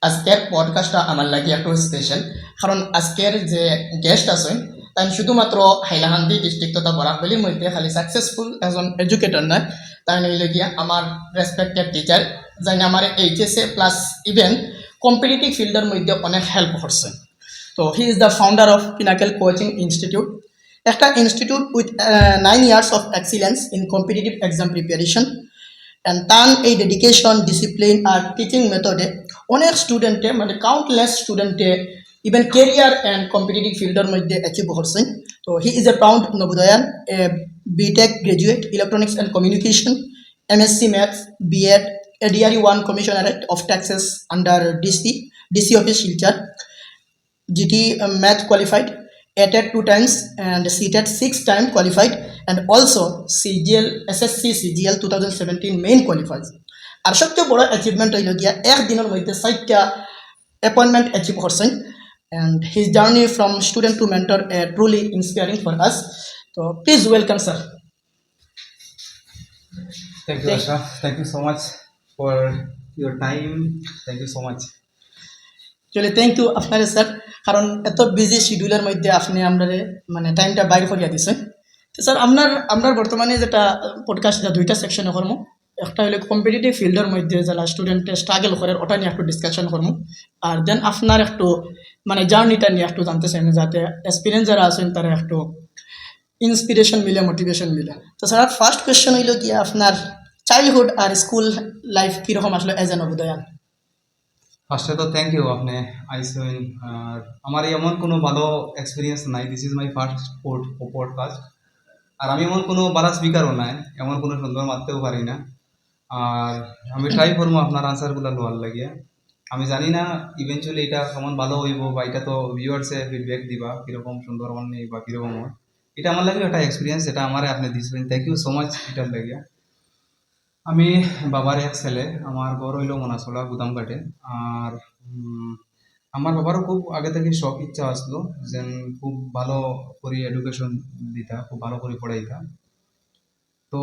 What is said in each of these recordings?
আজকের পডকাস্টটা আমার লাগে একটু স্পেশাল, কারণ আজকের যে গেস্ট আছে তাই শুধুমাত্র হাইলাকান্দি ডিস্ট্রিক্ট তথা বরাকভ্যালির মধ্যে খালি সাকসেসফুল একজন এডুকেটর নয়, তাই হইলে গিয়া আমার রেসপেক্টেড টিচার, যাই আমার এইচএসএ প্লাস ইভেন কম্পিটিটিভ ফিল্ডের মধ্যে অনেক হেল্প করছে। তো he is the founder of pinnacle coaching institute, একটা institute with 9 years of excellence in competitive exam preparation, and তার এই ডেডিকেশন ডিসিপ্লিন আর টিচিং মেথডে অনেক স্টুডেন্টে মানে কাউন্টলেস স্টুডেন্টে ইভেন কেরিয়ার অ্যান্ড কম্পিটিটিভ ফিল্ডের মধ্যে অ্যাচিভ করছেন। তো he is a proud Navodayan, a BTech graduate electronics and communication, MSc maths, BEd, ADRE 1 commissionerate of taxes under DC office Silchar, GT math qualified, ATET 2 times and CTET 6 times qualified, and also CGL SSC CGL 2017 main qualified. আর সবচেয়ে বড় achievement হইল গিয়া একদিনের মধ্যে 4টা appointment achieve করছেন, and his journey from student to mentor truly inspiring for us. So please welcome sir. Thank you, Ashraf. Thank you so much for your time. Thank you so much. চলে thank you আপনারে sir, কারণ এত busy শিডিউলের মধ্যে আপনি আপনারে মানে টাইমটা বাইর করিয়া দিছেন। তো স্যার আপনার বর্তমানে যেটা পডকাস্ট যা 2টা সেকশনে করবো, একটা হলো কম্পিটিটিভ ফিল্ডের মধ্যে যারা স্টুডেন্টে স্ট্রাগল করে ওটা নিয়ে একটু ডিসকাশন করবো, আর দেন আপনার একটু মানে জার্নিটা নিয়ে একটু জানতে চাই যাতে এক্সপিরিয়েন্স যারা আছেন তারা একটু ইন্সপিরেশন মিলে, মোটিভেশন মিলে। তো স্যার ফার্স্ট কোয়েশ্চেন হইল গিয়ে আপনার চাইল্ডহুড আর স্কুল লাইফ কীরকম আসলে এজ এন নবোদয়ান? ফার্স্টে তো থ্যাংক ইউ আপনি আইসেন। আর আমার এমন কোনো ভালো এক্সপিরিয়েন্স নাই, this is my first podcast. আর আমি এমন কোনো ভালো স্পিকারও নাই, এমন কোনো সুন্দর মারতেও পারি না। আর আমি ট্রাই করবো আপনার আনসারগুলো লোয়ার লাগিয়ে। আমি জানি না ইভেনচুয়ালি এটা কেমন ভালো হইব, বা এটা তো ভিউয়ার্সে ফিডব্যাক দিবা কীরকম সুন্দর নেই বা কীরকম হয়। এটা আমার লাগে একটা এক্সপিরিয়েন্স, যেটা আমার আপনি দিয়েছিলেন, থ্যাংক ইউ সো মাচ এটার লাগিয়ে। আমি বাবার এক ছেলে, আমার ঘর হইল মনাসোলা গুদামঘাটে। আর আমার বাবারও খুব আগে থেকে শখ ইচ্ছা আসলো যে খুব ভালো করে এডুকেশন দিতা, খুব ভালো করে পড়াইতা। তো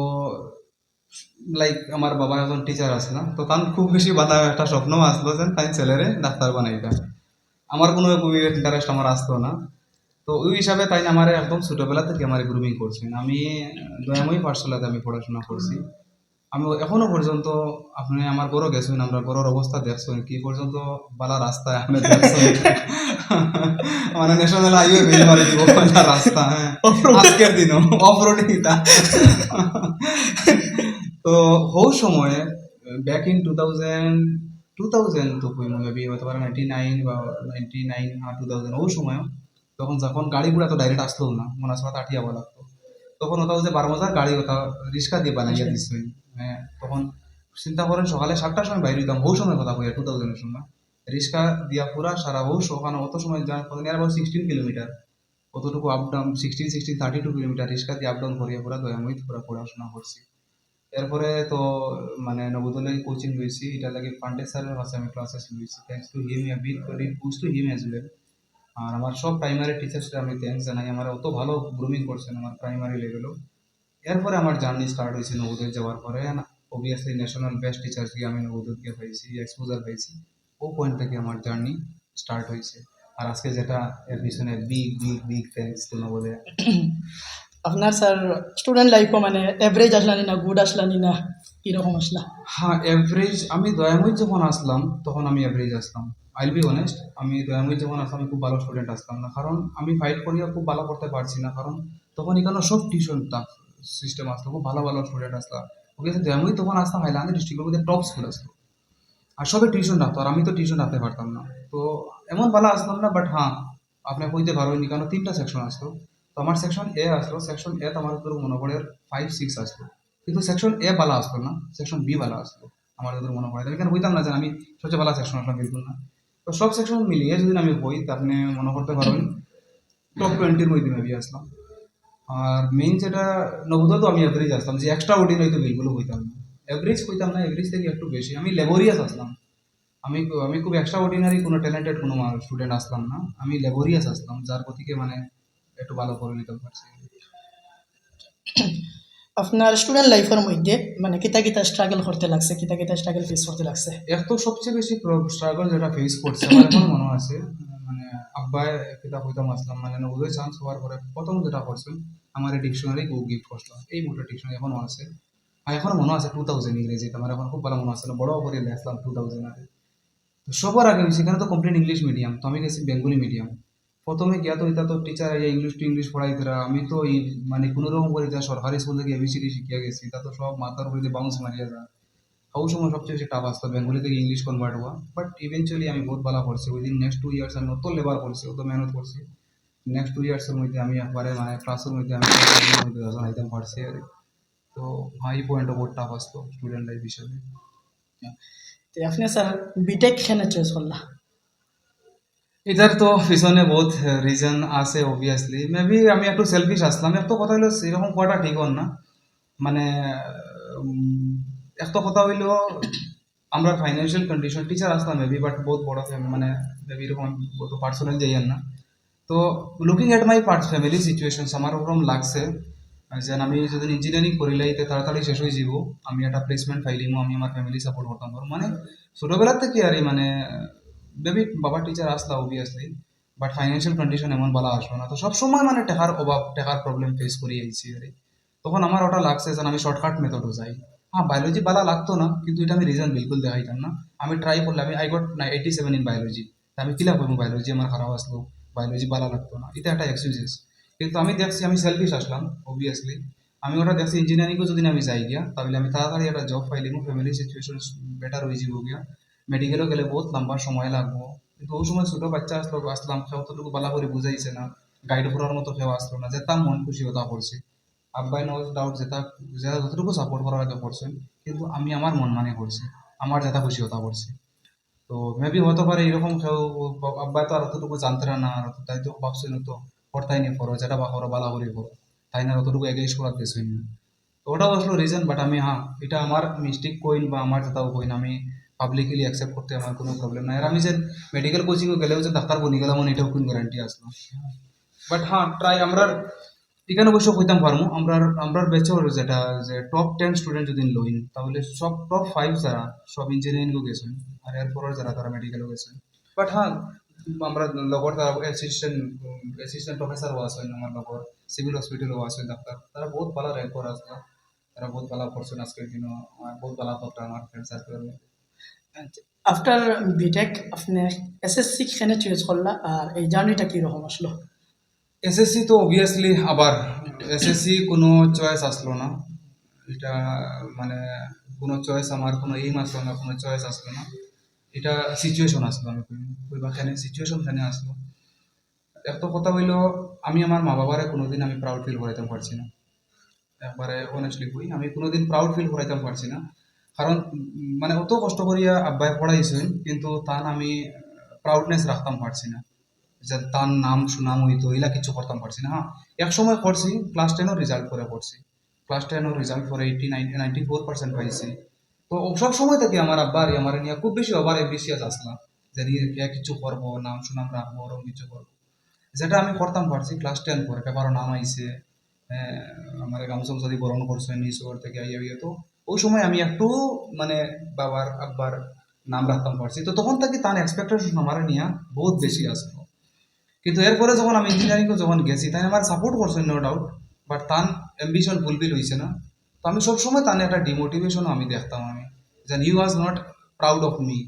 লাইক আমার বাবা একজন টিচার আসলাম, তো তার খুব বেশি ভালো একটা স্বপ্ন আসলো যে তাই ছেলেরে ডাক্তার বানাইতা। আমার কোনো ইন্টারেস্ট আমার আসতো না। তো ওই হিসাবে তাই আমার একদম ছোটোবেলা থেকে আমার গ্রুমিং করছেন। আমি দয়াময়ী পাঠশালাতে আমি পড়াশোনা করছি। আমি এখনো পর্যন্ত আপনি আমার গরো গেছেন, আমরা গরোর অবস্থা দেখছেন কি পর্যন্ত বালা রাস্তায় আপনি দেখছেন মানে ন্যাশনাল হাইওয়ে বেল মারি দিব রাস্তা। হ্যাঁ, আজকের দিনও অফরোডিং তা। তো হৌ সময়ে ব্যাক ইন 2000 তো মেবি হতে পারে 99 বা 99 2000 ওই সময় তখন যখন গাড়ি ঘোড়া তো ডাইরেক্ট আসতো না, মনে আসলে আঠিয়া বলা লাগতো। তখন ওটা হচ্ছে 12 গাড়ি ওটা রিক্সা দিয়ে বানাইয়া দিচ্ছে। হ্যাঁ, তখন চিন্তা করেন সকালে 7টার সময় বাইরে দিতাম, বহু সময় কথা কই 2000-এর সময় রিক্সা দিয়া পুরা সারা বহু ওখানে অত সময় যাওয়ার পর নিয়ে 16 কিলোমিটার, অতটুকু আপ ডাউন 32 কিলোমিটার রিক্সা দিয়ে আপ ডাউন করিয়া পুরা দয়াময়ী পুরা পড়াশোনা করছি। এরপরে তো মানে নবোদয় কোচিং লইছি, এটা লাগে পান্ডে স্যারের কাছে আমি ক্লাসেস লইছি, thanks to him a big boost to him as well. আর আমার সব প্রাইমারি টিচার্সরা আমি থ্যাংকস জানাই, আমার অত ভালো গ্রুমিং করছেন আমার প্রাইমারি লেভেলও। এরপরে আমার জার্নি স্টার্ট হয়েছে নবোদয় যাওয়ার পরে। অবভিয়াসলি ন্যাশনাল বেস্ট টিচার্স গিয়ে আমি নবোদয় গিয়ে পাইছি, এক্সপোজার পাইছি। ও পয়েন্ট থেকে আমার জার্নি স্টার্ট হয়েছে। আর আজকে যেটা এর পিছনে big big big thanks to Navodaya. আপনার স্যার স্টুডেন্ট লাইফও মানে এভারেজ আসলানি না গুড আসলানি না কীরকম আসলা? হ্যাঁ, এভারেজ। আমি দয়াময়ী যখন আসলাম তখন আমি এভারেজ আসলাম, আইল বি অনেস্ট। আমি দয়াময়ী যখন আসলাম আমি খুব ভালো স্টুডেন্ট আসলাম না, কারণ আমি ফাইট করিয়া খুব ভালো করতে পারছি না, কারণ তখন এখানে সব টিউশন সিস্টেম আসলো, খুব ভালো ভালো স্টুডেন্ট আসলাম। ওকে দয়াময়ী তখন আসতাম হাইলাকান্দি ডিস্ট্রিক্টের মধ্যে টপ স্কুল আসলো, আর সবে টিউশন রাখতো, আর আমি তো টিউশন রাখতে পারতাম না। তো এমন ভালো আসলাম না, বাট হ্যাঁ আপনি কইতে পারবেন কারণ 3টা সেকশন আসলো। তো আমার সেকশন এ আসলো, সেকশন এ তো আমার তোর মনে পড়ে 5-6 আসলো, কিন্তু সেকশন এ ভালো আসলো না, সেকশন বি ভালো আসলো আমার যত মনে পড়ে। আমি কেন বইতাম না যে আমি সবচেয়ে ভালো সেকশন আসলাম, বিলকুল না। তো সব সেকশন মিলিয়ে যদি আমি বই তা আপনি মনে করতে পারবেন টপ 20-র মধ্যে মেবি আসলাম। আর মেইন যেটা নবোদয় তো আমি এভারেজ আসলাম, যে এক্সট্রা অর্ডিনারি তো বিলকুল হইতাম না, এভারেজ হইতাম না, এভারেজ থেকে একটু বেশি আমি লেবোরিয়াস আসলাম। আমি খুব এক্সট্রা অর্ডিনারি কোনো ট্যালেন্টেড কোনো স্টুডেন্ট আসলাম না, আমি লেবোরিয়াস আসলাম, যার প্রতিকে মানে একটু ভালো করে নিতে পারছি। আপনার স্টুডেন্ট লাইফের মধ্যে মানে কিতা কিতা স্ট্রাগল করতে লাগছে, কিতা কিতা স্ট্রাগল ফেস করতে লাগছে? এক তো সবচেয়ে বেশি স্ট্রাগল যেটা ফেস করছে আমার এখন মনে আছে, মানে আব্বাই কিতা হইতাম আসলাম মানে নবোদয় চান্স হওয়ার পরে প্রথম যেটা করছেন আমার এই ডিকশনারি গিফট করছিলাম, এই মোটর ডিকশনারি এখনো আছে। আর এখন মনে আছে 2000 ইংরেজিতে আমার এখন খুব ভালো মনে আছে, বড় করে লেখলাম 2000 আগে। তো সবার আগে সেখানে তো কমপ্লিট ইংলিশ মিডিয়াম, তো আমি গেছি বেঙ্গলি মিডিয়াম। প্রথমে গিয়া তো এটা তো টিচার ইংলিশ টু ইংলিশ পড়াইতরা, আমি তো মানে কোনো রকম করে যা সরকারি স্কুল থেকে এবিসিডি শিখিয়া গেছি, তা তো সব মাথার উপরে বাউন্স মারিয়া যায়। ওই সময় সবচেয়ে বেশি টাফ আসতো বেঙ্গলি থেকে ইংলিশ কনভার্ট হওয়া, বাট ইভেনচুয়ালি আমি বহুত ভালো করছি। উইদিন নেক্সট 2 ইয়ার্স আমি অত লেবার করছি, অত মেহনত করছি। নেক্সট 2 ইয়ার্সের মধ্যে আমি একবারে মানে ক্লাসের মধ্যে আমি আইতেম পারছি আর কি। তো হাই পয়েন্ট বহুত টাফ আসতো স্টুডেন্ট লাইফ হিসাবে। তো আপনি স্যার বিটেক কেন চয়েস করলা? এটার তো পিছনে বহুত রিজন আছে অবভিয়াসলি, মেবি আমি একটু সেলফিশ আসলাম। একটা কথা হইলো এরকম করাটা ঠিক হন না, মানে উম, একটা কথা হইলো আমরা financial condition teacher Aslam maybe, but বহুত বড় মানে মেবি এরকম বহুত পার্সোনাল যাইয়েন না। তো looking at my family situation আমার ওরকম লাগছে যে আমি যদি ইঞ্জিনিয়ারিং করিলাইতে তাড়াতাড়ি শেষ হয়ে যাব, আমি একটা প্লেসমেন্ট ফাইলিমো, আমি আমার ফ্যামিলি সাপোর্ট করতাম পারবো। মানে ছোটবেলার থেকে আর কি, মানে মেবি বাবা টিচার আসলা অবভিয়াসলি, বাট ফাইন্যান্সিয়াল কন্ডিশন এমন ভালো আসলো না। তো সবসময় মানে টাকার অভাব, টাকার প্রবলেম ফেস করি আইছি আর কি। তখন আমার ওটা লাগছে যে আমি শর্টকাট মেথডও যাই। হ্যাঁ, বায়োলজি ভালো লাগতো না, কিন্তু এটা আমি রিজন বিলকুল দেখাইতাম না। আমি ট্রাই করলে আমি আই গট 87 ইন বায়োলজি, আমি কিলা করবো, বায়োলজি আমার খারাপ আসলো, বায়োলজি ভালো লাগতো না, এটা একটা এক্সকিউজেস। কিন্তু আমি দেখছি আমি সেলফিশ আসলাম অবভিয়াসলি। আমি ওটা দেখছি ইঞ্জিনিয়ারিংও যদি আমি যাই গিয়া তাহলে আমি তাড়াতাড়ি একটা জব পাইলিম, ফ্যামিলি সিচুয়েশন বেটার হয়ে যাব গিয়া। মেডিকেলও গেলে বহুত লম্বা সময় লাগবো, কিন্তু ওই সময় ছোট বাচ্চা আসলাম কেউ অতটুকু ভালো করে বুঝাইছে না, গাইড করার মতো কেউ আসলো না, যে তার মন খুশি হতা করছে। আব্বাই নো ডাউট যেটা যারা যতটুকু সাপোর্ট করার আগে করছেন, কিন্তু আমি আমার মন মানে করছি, আমার যেটা খুশি হতা করছি। তো মেবি হতে পারে এরকম কেউ, আব্বাই তো আর অতটুকু জানতে না, আর তাই তো ভাবছিল তো করতাই নি করো যেটা বা করো বালা করে করো, তাই না অতটুকু এগেইনস্ট করার কিছুই না। তো ওটাও আসলে রিজন, বাট আমি হ্যাঁ এটা আমার মিস্টেক কইন বা আমার যেটাও কইন আমি পাবলিকলি অ্যাকসেপ্ট করতে আমার কোনো প্রবলেম নাই। আর আমি যে মেডিকেল কোচিংও গেলেও যে ডাক্তার বনি গেলাম এটাও কোন গ্যারান্টি আসলো, বাট হ্যাঁ ট্রাই আমরা এখানে অবশ্য কইতাম পারমু আমরা আমরা বেচর যেটা যে টপ 10 স্টুডেন্ট যদি লইন তাহলে সব টপ 5 যারা সব ইঞ্জিনিয়ারিং গেছেন, আর এরপরের যারা তারা মেডিকেলও গেছেন। বাট হ্যাঁ আমরা লগর তারা অ্যাসিস্ট্যান্ট প্রফেসরও আছেন, আমার লগর সিভিল হসপিটালও আছে ডাক্তার, তারা বহুত ভালো র্যাঙ্ক করা আসলো, তারা বহুত ভালো করছেন আজকের দিনও, আমার বহুত ভালো কথা আমার ফ্রেন্ড সার্কেলের মধ্যে। আফটার বিটেক আপনি এসএসসি কেন চয়েস করলা আর এই জার্নিটা কিরকম আসলো? এসএসসি তো অবভিয়াসলি আবার এসএসসি কোনো চয়েস আসলো না, এটা মানে কোনো চয়েস আমার কোনো এইম আসলো না, কোনো চয়েস আসলো না, এটা সিচুয়েশন আসলো। আমি কইবা কেন সিচুয়েশন কেন আসলো, একটা কথা হইলো আমি আমার মা বাবারে কোনোদিন আমি প্রাউড ফিল করাইতে পারছি না, একবারে অনেস্টলি কই আমি কোনোদিন প্রাউড ফিল করাইতে পারছি না। কারণ মানে অত কষ্ট করিয়া আব্বাই পড়াইছেন, কিন্তু তান আমি প্রাউডনেস রাখতাম পারছি না, যে তার নাম সুনাম হইতো এগুলা কিছু করতাম পারছি না। হ্যাঁ এক সময় করছি, ক্লাস 10 রেজাল্ট করে করছি, ক্লাস 10 রেজাল্ট করে 94% পাইছি। তো সব সময় থেকে আমার আব্বার আমার নিয়ে খুব বেশি ওভার এম্বিশিয়াস আসলাম, যে নিয়ে কিছু করবো, নাম সুনাম রাখবো, ওরকম কিছু করবো, যেটা আমি করতাম পারছি। ক্লাস 10 পরে পেপারও নাম আইছে, আমার গামছা যদি বরণ করছে নিচর থেকে আইয়া ইয়ে। তো ওই সময় আমি একটু মানে বাবার আব্বার নাম রাখতাম পারছি, তো তখন থেকে তার এক্সপেকটেশন আমার নিয়ে বহুত বেশি আসলো। কিন্তু এরপরে যখন আমি ইঞ্জিনিয়ারিং যখন গেছি তাই আমার সাপোর্ট করছেন নো ডাউট, বাট তার অ্যাম্বিশন ফুলফিল হয়েছে না। তো আমি সবসময় তার একটা ডিমোটিভেশনও আমি দেখতাম, আমি যে you was not proud of me.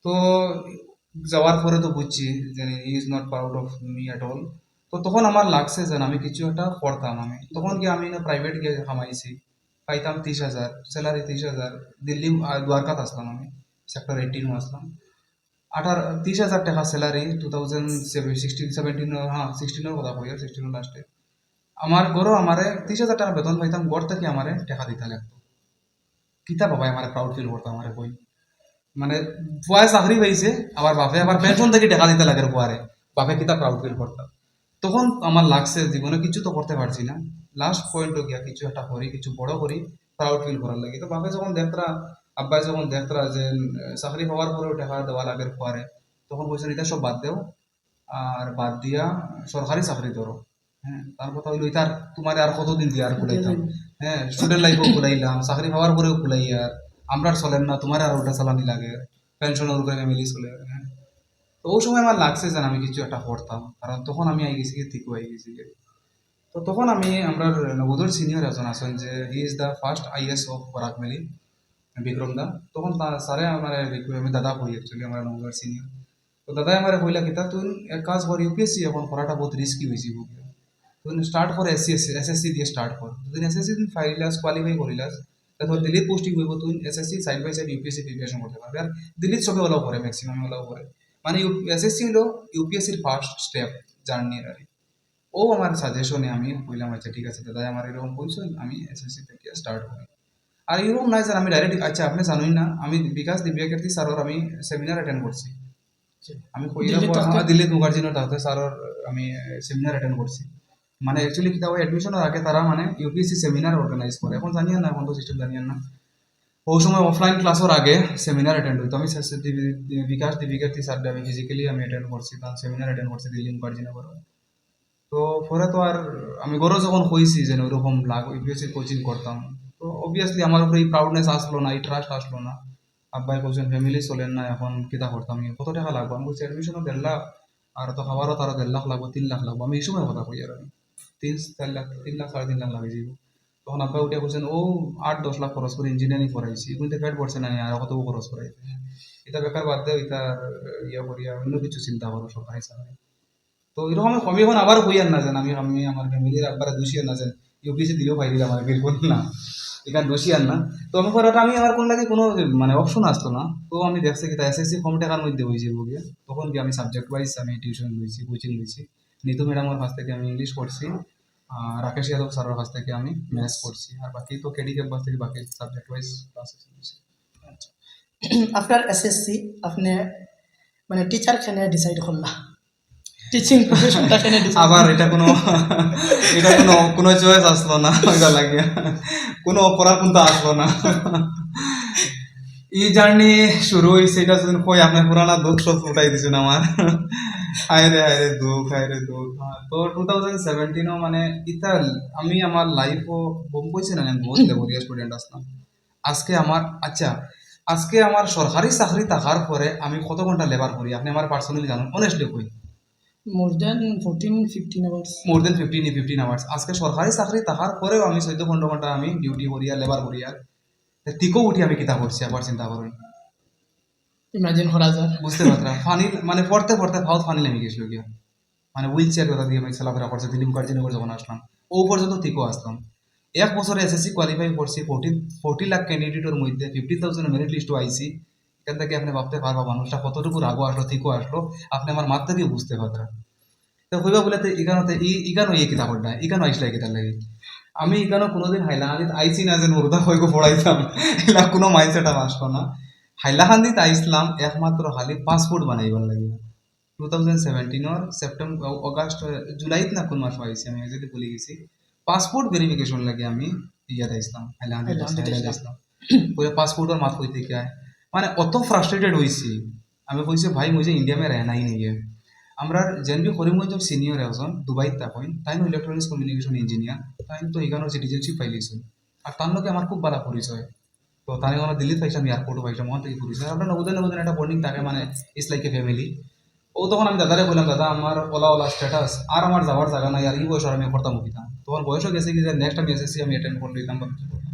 তো যাওয়ার পরে তো বুঝছি যে he is not proud of me at all. তো তখন আমার লাগছে যে আমি কিছু একটা করতাম। আমি তখন গিয়ে আমি না প্রাইভেট গিয়ে কামাইছি, পাইতাম 30,000 স্যালারি, 30,000। দিল্লি দ্বারকাত আসলাম, আমি সেক্টর 18 আসলাম। 30,000 টাকা স্যালারি 2016-17, হ্যাঁ 16 কথা কই, 16 লাস্টে আমার গড়ও আমারে 30,000 টাকা বেতন পাইতাম, গড় থেকে আমারে টাকা দিতে লাগতো। কিতা বাবাই আমারে প্রাউড ফিল করতো আমারে কই, মানে ফুয়ায় চাকরি পাইছে, আবার বাপে আবার পেনশন থেকে টাকা দিতে লাগে ফুয়ারে, বাপে কিতা প্রাউড ফিল করতাম। তখন আমার লাগছে জীবনে কিছু তো করতে পারছি না, লাস্ট পয়েন্টও গিয়া কিছু একটা করি, কিছু বড় করি, প্রাউড ফিল করার লাগে। তো বাপে যখন দেখতরা, আব্বাই যখন দেখতরা যে চাকরি পাওয়ার পরেও টাকা দেওয়া লাগে ফুয়ারে, তখন বলছেন এটা সব বাদ দেও, আর বাদ দিয়া সরকারি চাকরি ধরো। হ্যাঁ, তার কথা হইলো তার তোমার আর কতদিন দিয়ে আর কুলাইতাম। হ্যাঁ, স্টুডেন্ট লাইফও কুলাইলাম, চাকরি পাওয়ার পরেও কুলাই আর আমরা আর চলেন না, তোমার আর ওটা চালানি লাগে, পেনশনের উপরে ফ্যামিলি চলে। হ্যাঁ, তো ওই সময় আমার লাগছে যে আমি কিছু একটা করতাম, কারণ তখন আমি আই গেছি ঠিক হয়ে গেছি। তো তখন আমি আমরা নবোদয় সিনিয়র একজন আছেন যে he is the first IAS of Barak Valley, Bikram da. তখন তার স্যারে আমার আমি দাদা কই অ্যাকচুয়ালি আমার নবোদয় সিনিয়র। তো দাদাই আমার কইলা কিতা তুই এক কাজ কর, ইউপিএসসি এখন করাটা বহুত রিস্কি হয়েছি বুঝলি, তুই স্টার্ট করে এসএসসি দিয়ে স্টার্ট কর, তুই এসএসসি তুই ফাইলাস কোয়ালিফাই করিলাস, তা তোর দিল্লিত পোস্টিং হইব, তুই SSC side by side UPSC preparation করতে পারবি। আর দিল্লিত সবে ওলাও করে, ম্যাক্সিমাম ওলাও করে, মানে এসএসসি হলো ইউপিএসসির ফার্স্ট স্টেপ জার্নির আর কি। ও আমার সাজেশনে আমি বললাম আচ্ছা ঠিক আছে দাদা আমার এরকম বলছেন, আমি এসএসসি থেকে স্টার্ট করি। আর এরকম নাই স্যার আমি ডাইরেক্ট, আচ্ছা আপনি জানেন না আমি বিকাশ দিব্যাকীর্তি স্যারের আমি সেমিনার অ্যাটেন্ড করছি। আমি কইরা দিল্লি তখতে দিল্লিত মুখার্জিনের তাহতে স্যারের আমি সেমিনার অ্যাটেন্ড করছি। মানে অ্যাকচুয়ালি কিতা হয় অ্যাডমিশনের আগে তারা মানে ইউপিএসসি সেমিনার অর্গানাইজ করে, এখন জানিয়েন না, এখন তো সিস্টেম জানিয়েন না। ওই সময় অফলাইন ক্লাসের আগে সেমিনার অ্যাটেন্ড হইতো, আমি বিকাশ দিব্যাকীর্তি স্যার আমি ফিজিক্যালি আমি অ্যাটেন্ড করছি, তার সেমিনার অ্যাটেন্ড করছি দিল্লি মুখার্জিনগর। তো পরে তো আর আমি গরো যখন কইছি যে ওইরকম লাগ ইউপিএসসি কোচিং করতাম, তো অবভিয়াসলি আমার উপরে এই প্রাউডনেস আসলো না, এই ট্রাস্ট আসলো না। আব্বাই বলছেন ফ্যামিলি চলেন না, এখন কিতা করতাম, কত টাকা লাগবে, আমি বলছি অ্যাডমিশনও 1.5 লাখ, আর তো খাবারও তারও 1.5 লাখ লাগবে, 3 লাখ লাগবে, আমি এই সময় কথা কই আর আমি 3-4 লাখ, 3 লাখ 3.5 লাখ লাগে যাইব। তখন আব্বা উঠে বলছেন ও 8-10 লাখ খরচ করে ইঞ্জিনিয়ারিং পড়াইছি, কিন্তু পেট পড়ছে না আর কত খরচ করাইতে, এটা বেকার বাদ দেও, এটা ইয়া করিয়া অন্য কিছু চিন্তা করো সরকারি চাকরি। তো এরকম আমি এখন আবার কইয়ার না যেন আমি আমার ফ্যামিলির একবারে দোষী আর না যেন ইউপিএসসি দিলেও পাই দিলাম আমার বিলকুল না, এখানে দোষী আর না। তো আমি পরে আমি আমার কোন লাগে কোনো মানে অপশন আসতো না, তো আমি দেখছি কি এসএসসি কম টাকার মধ্যে হয়ে যাবো গিয়ে, তখন কি আমি সাবজেক্ট ওয়াইজ আমি টিউশন লইছি, কোচিং লইছি। নিতু ম্যাডামের কাছ থেকে আমি ইংলিশ পড়ছি, রাকেশ যাদব স্যারের কাছ থেকে আমি ম্যাথস পড়ছি, আর বাকি তো কেডি ক্যাম্পাস থেকে বাকি সাবজেক্ট ওয়াইজ ক্লাসেস লইছি। আফটার এসএসসি আপনি মানে টিচার কেনে ডিসাইড করলা, টিচিং প্রফেশনটা কেনে ডিসাইড? আবার এটা কোনো এটা কোনো চয়েস আসলো না, ওইটা লাগে কোনো করার কিন্তু আসলো না। এই জার্নি শুরু হয়েছে এটা যদি কই আপনার পুরানা দুঃখ সব উঠাই দিছেন আমার, হায়রে দুঃখ, হায়রে দুঃখ। তো 2017 মানে ইতা আমি আমার লাইফও বম কইছি না আমি বহুত লেবরিয়া স্টুডেন্ট আসলাম। আজকে আমার আচ্ছা আজকে আমার সরকারি চাকরি থাকার পরে আমি কত ঘন্টা লেবার করি আপনি আমার পার্সোনালি জানেন, অনেস্টলি কই মোর দেন 14-15 আওয়ার্স। মোর দেন 15 আওয়ার্স। আজকে সরকারি চাকরি থাকার পরেও আমি 14-15 ঘন্টা আমি ডিউটি করি আর লেবার করি, আর তিকো উঠি আমি কিতা করছি আবার চিন্তা করেন, ইমাজিন করা যায়। বুঝতে পারলাম ফানি মানে পড়তে পড়তে ফাউত ফানি নেমে গেছিল গিয়া, মানে হুইল চেয়ার কথা দিয়ে আমি চলাফেরা করছি দিল্লি মুখার্জিনগর যখন আসলাম ও পর্যন্ত তিকো আসলাম। 1 বছরে এসএসসি কোয়ালিফাই করছি, 40 লাখ ক্যান্ডিডেটের মধ্যে 50,000 মেরিট লিস্টও আইসি। এখান থেকে আপনি ভাবতে পারবা মানুষটা কতটুকু রাগও আসলো তিকো আসলো, আপনি আমার মাত থেকেই বুঝতে পারবেন। তো হইবা বলে তো ইগানোতে ইগানো এই কিতাব না, ইগানো আইসলা এই কিতাব লাগে। আমি ইগানো কোনোদিন হাইলাকান্দিত আইসি না যে মুর্দা হইকো পড়াইতাম, এলা কোনো মাইন্ডসেট আমার আসলো না। হাইলাকান্দিত আইসলাম একমাত্র খালি পাসপোর্ট বানাইবার লাগে। 2017 সেপ্টেম্বর অগাস্ট জুলাইত না কোন মাস আইসি আমি যদি ভুলে গেছি, পাসপোর্ট ভেরিফিকেশন লাগে আমি ইয়াতে আইসলাম হাইলাকান্দিত আইসলাম। পুরো পাসपोर्ट और मात कोई थी क्या है, মানে অত ফ্রাস্ট্রেটেড হইছি। আমি কইছি ভাই মুঝে इंडिया में रहना ही नहीं है। আমরা জেনবি করিমগঞ্জ সিনিয়র একজন দুবাইত থাকেন, তাই ইলেকট্রনিক্স কমিউনিকেশন ইঞ্জিনিয়ার, তাই তো এখানে সিটিজেনশিপ পাইলিছেন। আর তার লগে আমার খুব ভালো পরিচয়। তো তার আমরা দিল্লিত পাইছিলাম, এয়ারপোর্টও পাইছিলাম, ওখান থেকে পরিচয়। আমরা নবোদয় একটা বন্ডিং থাকে, মানে ইটস লাইক এ ফ্যামিলি। ও তখন আমি দাদারে বললাম দাদা আমার ওলা স্ট্যাটাস আর আমার যাওয়ার জায়গা নাই, আর এই বয়স আর আমি করতাম উঠিতাম, তখন বয়সও গেছে কি যে নেক্সট আমি এসএসসি আমি অ্যাটেন্ড করে দিতাম বা কিছু করতাম।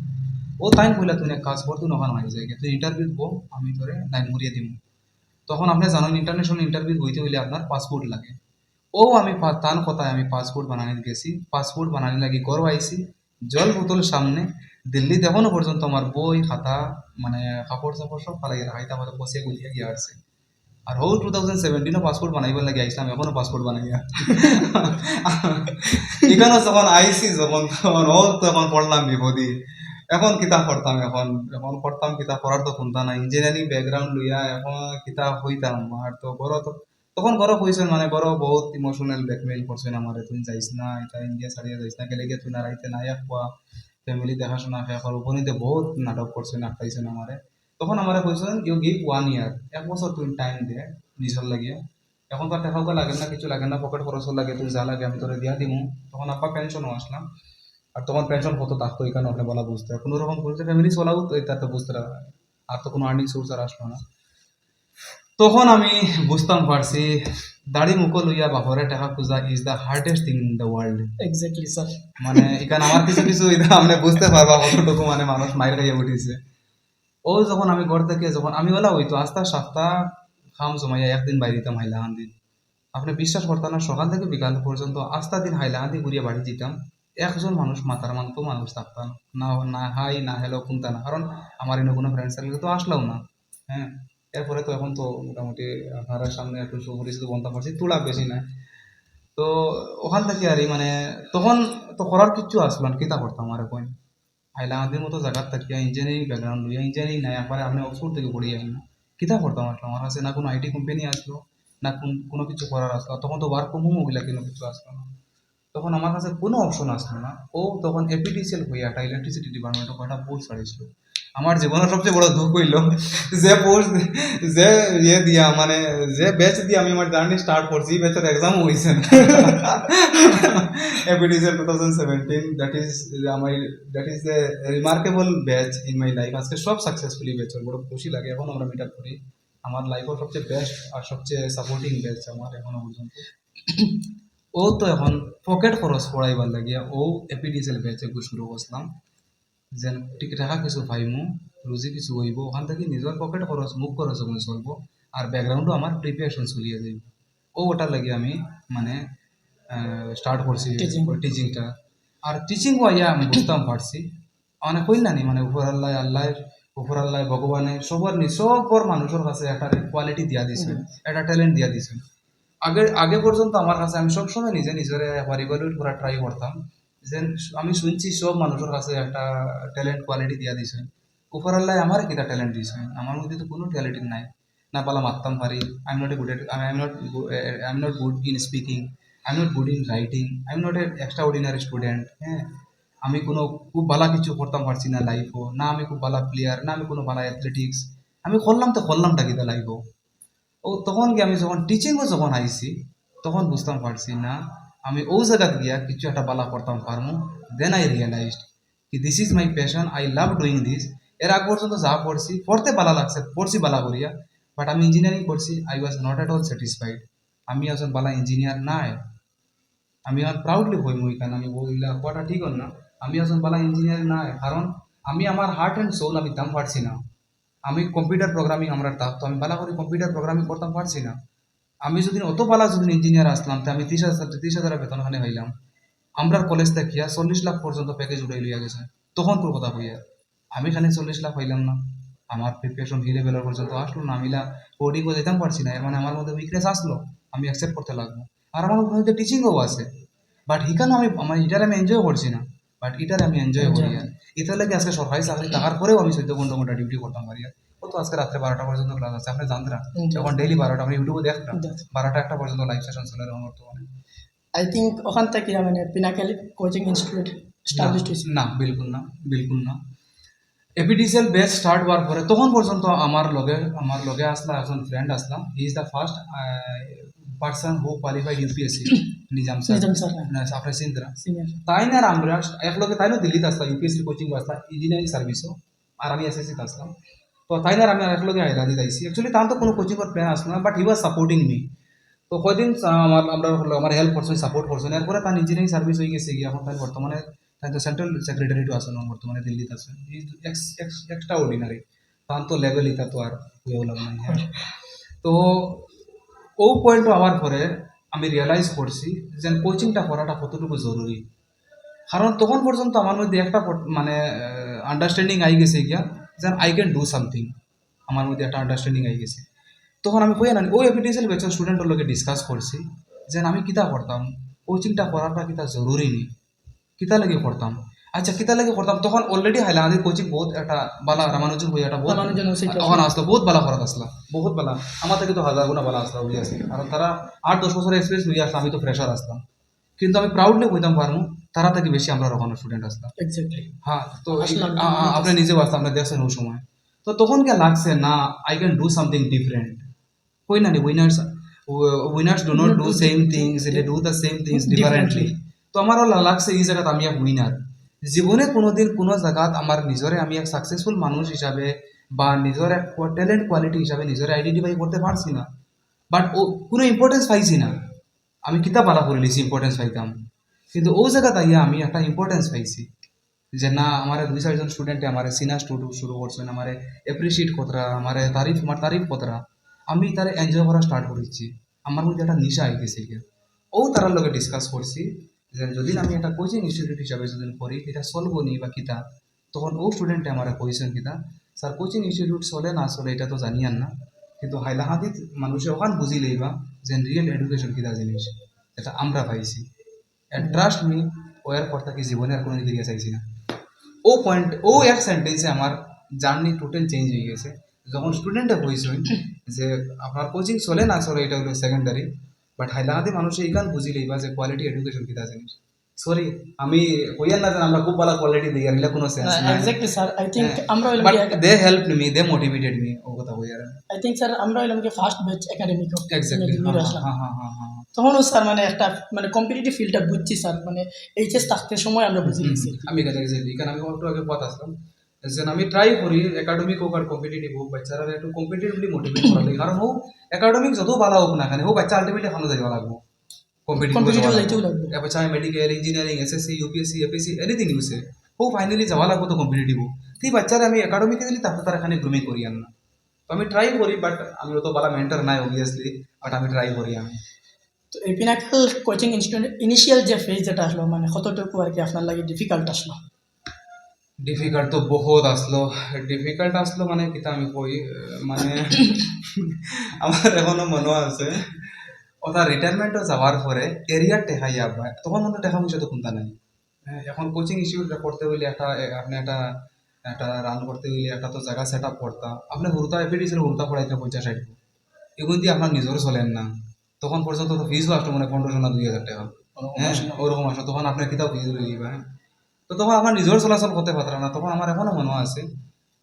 ও তাই বললা তুই এক কাজ কর, তুই ওখানে মারি যাই তুই ইন্টারভিউ বো, আমি তোরে লাইন মুড়িয়ে দিব। তখন আপনি জানেন ইন্টারন্যাশনাল ইন্টারভিউ হইতে হইলে আপনার পাসপোর্ট লাগে। ও আমি তান কথায় আমি পাসপোর্ট বানানি গেছি, পাসপোর্ট বানানি লাগি গর্ব আইসি, জল বোতল সামনে। দিল্লিতে এখনো পর্যন্ত আমার বই খাতা মানে কাপড় চাপড় সব ফালাই রাখাইতে আমাদের বসে গুলিয়ে গিয়ে আসছে। আর হো 2017 পাসপোর্ট বানাইবার লাগে আইসলাম, এখনো পাসপোর্ট বানাইয়া এখানে যখন আইসি যখন তখন ও তখন পড়লাম বিপদী। এখন কিতাব পড়তাম, এখন এখন পড়তাম কিতাব পড়ার তো কোনটা নাই, ইঞ্জিনিয়ারিং ব্যাকগ্রাউন্ড লইয়া এখন কিতাব হইতাম। আর তো বড় তো তখন বড় হয়েছেন, মানে বড় বহুত ইমোশনাল ব্ল্যাকমেইল করছেন আমারে, তুই যাইস না এটা ইন্ডিয়া ছাড়িয়ে যাইস না, গেলে গিয়ে তুই না রাইতে নাই খোয়া ফ্যামিলি দেখাশোনা শেষ হল উপনীতে বহুত নাটক করছেন আটকাইছেন আমারে। তখন আমারে কইছেন ইউ গিভ 1 ইয়ার, 1 বছর তুই টাইম দে নিজের লাগিয়ে, এখন তো আর টাকাও লাগে না, কিছু লাগে না, পকেট খরচও লাগে, তুই যা লাগে আমি তোরে দিয়া দিমু। তখন আব্বা পেনশনও আসলাম। আর তখন পেনশন কত থাকতো এখানে আপনি বলা বুঝতে হয়, কোনো রকম করে ফ্যামিলি চলাও তো এটা তো বুঝতে পারে। আর তো কোনো আর্নিং সোর্স আর আসলো না। তখন আমি বুঝতাম পারছি দাড়ি মুখো লইয়া বাপরে টাকা খুঁজা is the hardest thing in the world. Exactly sir. মানে এখানে আমার কিছু কিছু এটা আপনি বুঝতে পারবা কতটুকু মানে মানুষ মায়ের খাইয়ে উঠিছে। ও যখন আমি ঘর থেকে যখন আমি বলা হইতো আস্তা সপ্তাহ খাম জমাইয়া একদিন বাইরে দিতাম হাইলাহান দিন। আপনি বিশ্বাস করতেন না, সকাল থেকে বিকাল পর্যন্ত আস্তা দিন হাইলাহান দিয়ে ঘুরিয়ে বাড়ি দিতাম। একজন মানুষ মাথার মানতো মানুষ থাকতাম না, না হাই না হ্যালো কোনটা না, কারণ আমার এনে কোনো ফ্রেন্ড সার্কেল তো আসলাম না। হ্যাঁ, এরপরে তো এখন তো মোটামুটি আপনার সামনে একটু সুপরিচিত বলতে পারছি, তুলা বেশি না। তো ওখান থেকে আর মানে তখন তো করার কিচ্ছু আসলো না, কিতা করতাম আর এখন হাইলাকান্দির মতো জায়গার থাকিয়া ইঞ্জিনিয়ারিং ব্যাকগ্রাউন্ড লইয়া ইঞ্জিনিয়ারিং নাই একবারে আপনি অক্সফোর্ড থেকে পড়িয়ে আইন না, কিতা করতাম আসলো আমার কাছে না কোনো আইটি কোম্পানি আসলো, না কোনো কিছু করার আসলো। তখন তো ওয়ার্ক ফ্রম হোম ওগুলা কোনো কিছু আসলো না। তখন আমার কাছে কোনো অপশন আসলো না। ও তখন এপিডিসিএল হইয়া একটা ইলেকট্রিসিটি ডিপার্টমেন্টে কয়টা পোস্ট ছাড়িয়েছিল। আমার জীবনের সবচেয়ে বড় দুঃখ হইল যে পোস্ট যে ইয়ে দিয়া মানে যে ব্যাচ দিয়ে আমি আমার জার্নি স্টার্ট করছি ব্যাচের এক্সাম হয়েছে না। APDCL 2017 that is a remarkable batch in my life. আজকে সব সাকসেসফুলি ব্যাচ, বড় খুশি লাগে। এখন আমরা মিট আপ করি, আমার লাইফের সবচেয়ে বেস্ট আর সবচেয়ে সাপোর্টিং ব্যাচ আমার এখনো পর্যন্ত। ও তো এখন পকেট খরচ পড়াইবার লাগিয়া ও এপিডিসিএল ব্যাচে শুরু করছিলাম, যেন ঠিক টাকা কিছু পাইমু, রুজি কিছু হইব, ওখান থেকে নিজের পকেট খরচ মুখ খরচ ওখানে চলবো, আর ব্যাকগ্রাউন্ডও আমার প্রিপারেশন চলিয়ে যাইব। ওটার লাগে আমি মানে স্টার্ট করছি টিচিংটা। আর টিচিং আইয়া আমি বুঝতাম পারছি মানে কই না নি মানে উপর আল্লাহ ভগবানে সবার সবর মানুষের কাছে একটা কোয়ালিটি দিয়া দিছে, একটা ট্যালেন্ট দিয়া দিছে। আগে আগে পর্যন্ত আমার কাছে আমি সবসময় নিজে নিজের ইভালুয়েট করার ট্রাই করতাম যে আমি শুনছি সব মানুষের কাছে একটা ট্যালেন্ট কোয়ালিটি দিয়া দিছে, উপর আল্লাহ আমার কিটা ট্যালেন্ট দিছে, আমার মধ্যে তো কোনো ট্যালেন্ট নাই। না পালা মারতাম পারি, I am not a good I am not good in speaking, I am not good in writing, I am not a extra ordinary student. হ্যাঁ, আমি কোনো খুব ভালো কিছু করতাম পারছি না লাইফও, না আমি খুব ভালো প্লেয়ার, না আমি কোনো ভালো অ্যাথলেটিক্স। আমি করলাম তো করলামটা কিটা লাইফও। ও তখন কি আমি যখন টিচিংও যখন আইছি তখন বুঝতাম পারছি না আমি ও জায়গাত গিয়া কিছু একটা বালা করতাম পারমু। দেন আই রিয়েলাইজড কি this is my passion, I love doing this. এর আগ পর্যন্ত যা পড়ছি পড়তে ভালো লাগছে, পড়ছি বালা করিয়া, বাট আমি ইঞ্জিনিয়ারিং করছি, I was not at all satisfied. আমি একজন বালা ইঞ্জিনিয়ার নাই, আমি আর প্রাউডলি হইমু এখানে আমি বইলা কটা ঠিক হল না, আমি একজন বালা ইঞ্জিনিয়ার নাই, কারণ আমি আমার হার্ট অ্যান্ড সোল আমি দাম পারছি না। আমি কম্পিউটার প্রোগ্রামিং আমরা থাকতো, আমি ভালো করে কম্পিউটার প্রোগ্রামিং করতাম পারছি না। আমি যদি অত ভালো যদি ইঞ্জিনিয়ার আসলাম তো আমি 30,000 বেতন খানে হইলাম। আমরা কলেজ দেখিয়া 40 লাখ পর্যন্ত প্যাকেজ উঠাই লইয়া গেছে। তখন তোর কথা কইয়া আমি খানে 40 লাখ হইলাম না, আমার প্রিপারেশন হি লেভেলের পর্যন্ত আসলো না, আমি কোডিংও যেতাম পারছি না। এর মানে আমার মধ্যে উইকনেস আসলো, আমি অ্যাকসেপ্ট করতে লাগবো। আর আমার মধ্যে টিচিংও আছে, বাট হিখানে আমি আমার এটার আমি এনজয় করছি না, বাট এটার আমি এনজয় করি। আর এটার লাগে আজকে সরকারি চাকরি টাকার পরেও আমি 14 ঘন্টা ডিউটি করতাম পারি। আর ও তো আজকে রাত্রে 12টা পর্যন্ত ক্লাস আছে, আপনি জানতে না যখন ডেইলি 12টা আমি ইউটিউবে দেখতাম 12টা 1টা পর্যন্ত লাইভ সেশন চলে এখন বর্তমানে। আই থিঙ্ক ওখান থেকে মানে পিনাকেল কোচিং ইনস্টিটিউট স্টাবলিশড হয়েছে। না বিলকুল না, বিলকুল না। এপিডিসিএল বেচ স্টার্ট হওয়ার পরে তখন পর্যন্ত আমার লগে আসলা একজন friend Aslam, he is the first person who qualified UPSC, Nizam sir. Nizam sir আপনার চিন্তা সিনিয়র। তাই না আমরা একলগে তাই না দিল্লিতে আসলাম ইউপিএসসি কোচিং আসলাম ইঞ্জিনিয়ারিং সার্ভিসও, আর আমি এসএসসিতে আসলাম। তো তাই না আমি একলগে হায়দ্রাবাদে আইসি, অ্যাকচুয়ালি তার তো কোনো কোচিংয়ের প্ল্যান আসলো না, but he was supporting me. তো কয়দিন আমার হেল্প করছেন, সাপোর্ট করছেন। এরপরে তার ইঞ্জিনিয়ারিং সার্ভিস হয়ে গেছে গিয়ে এখন তাই বর্তমানে তাই তো সেন্ট্রাল সেক্রেটারিটও আছেন বর্তমানে দিল্লিতে আছেন। এক্সট্রা অর্ডিনারি, তার তো লেভেল এটা তো আর হয়েও লাভ নাই। হ্যাঁ, তো ও পয়েন্টও হওয়ার পরে আমি রিয়েলাইজ করছি যে কোচিংটা করাটা কতটুকু জরুরি। কারণ তখন পর্যন্ত আমার মধ্যে একটা মানে আন্ডারস্ট্যান্ডিং আই গেছে গিয়া যেন আই ক্যান ডু সামথিং, আমার মধ্যে একটা আন্ডারস্ট্যান্ডিং আই গেছে। তখন আমি কই না ওই এপিডিসিএল ব্যাচের স্টুডেন্টের লোকে ডিসকাস করছি যে আমি কিতা করতাম, কোচিংটা করাটা কিতা জরুরি নেই, কিতা লাগে করতাম। আচ্ছা কিতা লাগে করতাম, তখন অলরেডি হাইলাকান্দির কোচিং বহুত একটা বালা রামানুজন বই একটা বহুত ওখানে আসলো, বহুত বালা করাত আসলা, বহুত বালা। আমার থেকে তো হাজার গুণা বালা আসলা বুঝে আসি, কারণ তারা 8-10 বছরের এক্সপিরিয়েন্স হয়ে আসলো, আমি তো ফ্রেশার আসলাম। কিন্তু আমি প্রাউডলি কইতাম পারবো তারা থেকে বেশি আমরা ওখানে স্টুডেন্ট আসলাম। এক্স্যাক্টলি। হ্যাঁ, তো আপনি নিজেও আসতাম, আমরা দেখছেন ওই সময়। তো তখন কে লাগছে না I can do something different. কই না নি winners do not do same things, they do the same things differently. তো আমারও লাগছে এই জায়গাত আমি এক উইনার। জীবনে কোনোদিন কোনো জায়গাত আমার নিজরে আমি এক সাকসেসফুল মানুষ হিসাবে বা নিজের এক ট্যালেন্ট কোয়ালিটি হিসাবে নিজের আইডেন্টিফাই করতে পারছি না, বাট ও কোনো ইম্পর্টেন্স পাইছি না। আমি কিতাব আলা করে লিছি ইম্পর্টেন্স পাইতাম, কিন্তু ও জায়গাত আইয়া আমি একটা ইম্পর্টেন্স পাইছি যে না আমার 2-4 জন স্টুডেন্টে আমার সিনা শুরু করছেন, আমার এপ্রিসিয়েট কতরা, আমার তারিফ কতরা, আমি তারা এনজয় করা স্টার্ট করেছি। আমার মধ্যে একটা নিশা আই গেছে গিয়া। ও তারার লগে ডিসকাস করছি যে যদি আমি একটা কোচিং ইনস্টিটিউট হিসাবে যদি করি এটা চলবো নি বা কিতা। তখন ও স্টুডেন্টে আমার কইছেন কিতা, স্যার কোচিং ইনস্টিটিউট চলে না চলে এটা তো জানিয়ান না, কিন্তু হাইলাহাদিত মানুষে ওখান বুঝি লইবা যে রিয়েল এডুকেশন কিতা জিনিস, এটা আমরা পাইছি। অ্যান্ড ট্রাস্ট মি, ও এর পর থাকি জীবনে আর কোনো ফিরিয়ে চাইছি না। ও পয়েন্ট, ও এক সেন্টেন্সে আমার জার্নি টোটাল চেঞ্জ হয়ে গেছে। যখন স্টুডেন্টে বলছেন যে আপনার কোচিং চলে না চলে এটা হলো সেকেন্ডারি, বাট হাইলাহাদি মানুষে এইখান বুঝি লইবা যে কোয়ালিটি এডুকেশন কিতা জিনিস। সরি আমি কইয়ার না যে আমরা খুব ভালো কোয়ালিটি দিই, আর এগুলা কোনো সেন্স নাই। এক্স্যাক্টলি স্যার, আই থিঙ্ক আমরা হইলাম বাট কি, দে হেল্পড মি, দে মোটিভেটেড মি, ও কথা কইয়ার। আই থিঙ্ক স্যার আমরা হইলাম কি ফার্স্ট ব্যাচ একাডেমিক এক্স্যাক্টলি, আসলাম। হ্যাঁ হ্যাঁ হ্যাঁ হ্যাঁ। তখনও স্যার মানে একটা মানে কম্পিটিটিভ ফিল্ডটা বুঝছি স্যার, মানে এইচএস থাকতে সময় আমরা বুঝি নিয়েছি। আমি কথা এক্স্যাক্টলি, কারণ আমি একটু আগে কথা আসলাম যে আমি ট্রাই করি একাডেমিক হোক আর কম্পিটিটিভ হোক, বাচ্চারা একটু কম্পিটিটিভলি মোটিভেট করা লাগে। কারণ হোক একাডেমিক যত ভালো হোক না কেন, হোক বাচ্চা আলটিমেটলি ভালো যাইবা লাগবো, কম্পিটিটিভ যাইতেও লাগবে। বাচ্চা medical engineering SSC UPSC APSC anything ইউসে হোক ফাইনালি যাওয়া লাগবো তো কম্পিটিটিভ হোক। সেই বাচ্চারা আমি একাডেমিক্যালি তারপর তারা এখানে গ্রুমিং করি না। তো আমি ট্রাই করি, বাট আমি অত ভালো মেন্টর নাই অবভিয়াসলি, বাট আমি ট্রাই করি আমি। তো এই পিনাকল কোচিং ইনস্টিটিউট ইনিশিয়াল যে ফেজ যেটা আসলো মানে কতটুকু আর কি আপনার লাগে ডিফিকাল্ট আসলো? ডিফিকাল্ট তো বহুত আসলো, ডিফিকাল্ট আসলো মানে কিতা আমি কই, মানে আমার এখনো মনে আছে ওটা রিটায়ারমেন্টও যাওয়ার পরে এরিয়ার টেকা ইয়া পায়, তখন মনে টেকা পয়সা তো কোনটা নাই। হ্যাঁ, এখন কোচিং ইনস্টিটিউট করতে হইলে আপনি একটা একটা রান করতে হইলে একটা তো জায়গা সেট আপ করতা, আপনি হুরতা এপিডিসির হুরতা পড়াইতে 50-60 এগুন দিয়ে আপনার নিজেরও চলেন না। তখন পর্যন্ত তো ফিজও আসলো মানে 1500 না 2000 টাকা। হ্যাঁ ওরকম আসলো, তখন আপনার কিতাব ফিজ লই দিবা। হ্যাঁ, তো তখন আমার নিজের চলাচল করতে পারতাম না। তখন আমার এখনো মনে আছে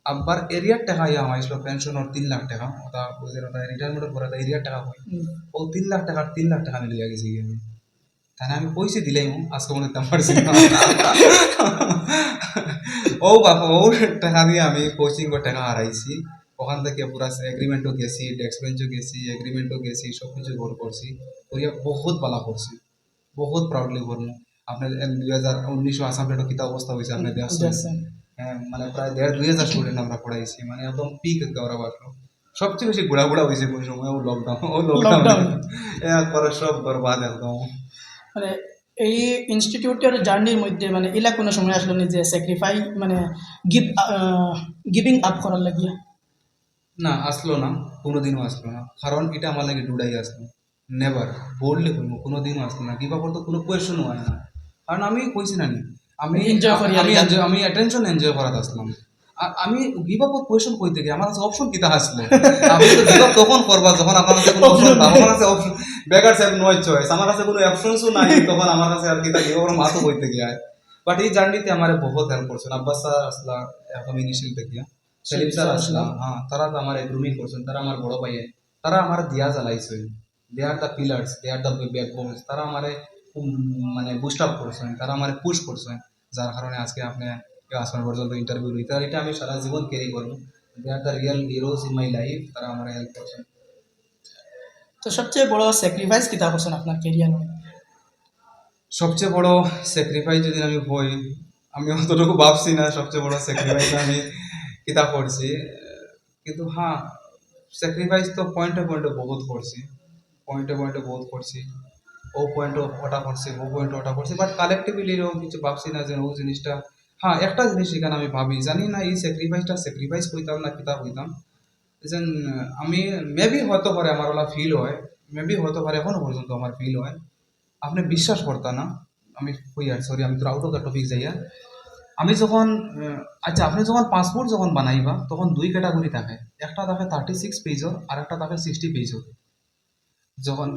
আব্বার এরিয়ার টাকা ইয়া আমাইছিল পেনশন ওর 3 লাখ টাকা, ওটা বুঝে ওটা রিটায়ারমেন্টের পরে এরিয়ার টাকা হয়। ও 3 লাখ টাকা আমি লইয়া গেছি আমি। তাই আমি পয়সা দিলাই আজকে মনে দিতাম পারছি না। ও বাবা, ও টাকা দিয়ে আমি কোচিং এর টাকা হারাইছি। ওখান থেকে পুরা এগ্রিমেন্টও গেছি, ডেস্ক বেঞ্চও গেছি, এগ্রিমেন্টও গেছি, সব কিছু ঘর করছি, করিয়া বহুত ভালো করছি, বহুত প্রাউডলি করবো। আপনার 2019 আসাম ডেটও কিতা অবস্থা হয়েছে আপনি দেখছেন। হ্যাঁ, মানে প্রায় 1,500-2,000 স্টুডেন্ট আমরা পড়াইছি, মানে একদম পিক ওরা আসলো। সবচেয়ে বেশি ঘোরা হয়েছে কোন সময় ও লকডাউন পরে সব বরবাদ একদম। মানে এই ইনস্টিটিউটের জার্নির মধ্যে মানে এলা কোনো সময় আসলো নিজে স্যাক্রিফাই মানে গিভিং আপ করার লাগিয়া? না, আসলো না, কোনোদিনও আসলো না, কারণ এটা আমার লাগে ডুডাই আসলো। নেভার বোল্ডলি বলবো, কোনোদিনও আসলো না। গিভ আপ তো কোনো কোয়েশনও হয় না, কারণ আমি কইছি না আমি Enjoy করি আর কি। আমি অ্যাটেনশন এনজয় করাতে আসলাম। আর আমি গিভ আপ কোয়েশন কইতে গিয়ে আমার কাছে অপশন কিতা আসলো। আমি তো গিভ আপ তখন করবা যখন আপনার কাছে কোনো অপশন, আমার কাছে অপশন বেগার সেভ নো চয়েস, আমার কাছে কোনো অপশনসও নাই, তখন আমার কাছে আর কিতা গিভ আপের মাথা কইতে গিয়ে। বাট এই জার্নিতে আমার বহুত হেল্প করছেন। আব্বাস স্যার আসলা একদম ইনিশিয়াল থেকে, সেলিম স্যার আসলাম, হ্যাঁ তারা তো আমার গ্রুমিং করছেন, তারা আমার বড় ভাইয়ে, তারা আমার দিয়া জ্বালাইছেন। They are the pillars, they are the backbones, তারা আমারে মানে বুস্ট আপ করছেন, তারা আমার পুশ করছেন, যার কারণে আজকে আপনি আসমান পর্যন্ত ইন্টারভিউ দিতে, আর এটা আমি সারা জীবন ক্যারি করবো। They are the real heroes in my life, তারা আমার হেল্প করছেন। তো সবচেয়ে বড় স্যাক্রিফাইস কিতা করছেন আপনার ক্যারিয়ার? সবচেয়ে বড় স্যাক্রিফাইস যদি আমি হই, আমি অতটুকু ভাবছি না সবচেয়ে বড় স্যাক্রিফাইস আমি কিতা করছি, কিন্তু হ্যাঁ স্যাক্রিফাইস তো পয়েন্টে পয়েন্টে বহুত করছি, পয়েন্টে পয়েন্টে বহুত করছি। ও পয়েন্টও ওটা করছি, ও পয়েন্টও ওটা করছি, বাট কালেকটিভলি এরকম কিছু ভাবছি না যে ও জিনিসটা। হ্যাঁ, একটা জিনিস এখানে আমি ভাবি, জানি না এই স্যাক্রিফাইসটা স্যাক্রিফাইস হইতাম না কিতা হইতাম, যেন আমি মেবি হতে পারে আমার ওলা ফিল হয়, মেবি হতে পারে এখনো পর্যন্ত আমার ফিল হয়। আপনি বিশ্বাস করতা না, আমি কই আর সরি আমি তো আউট অফ দ্য টপিক যাইয়া। আমি যখন আচ্ছা আপনি যখন পাসপোর্ট যখন বানাইবা তখন 2 ক্যাটাগরি থাকে, একটা থাকে 36 পেজর আর একটা থাকে 60 পেজর। যখন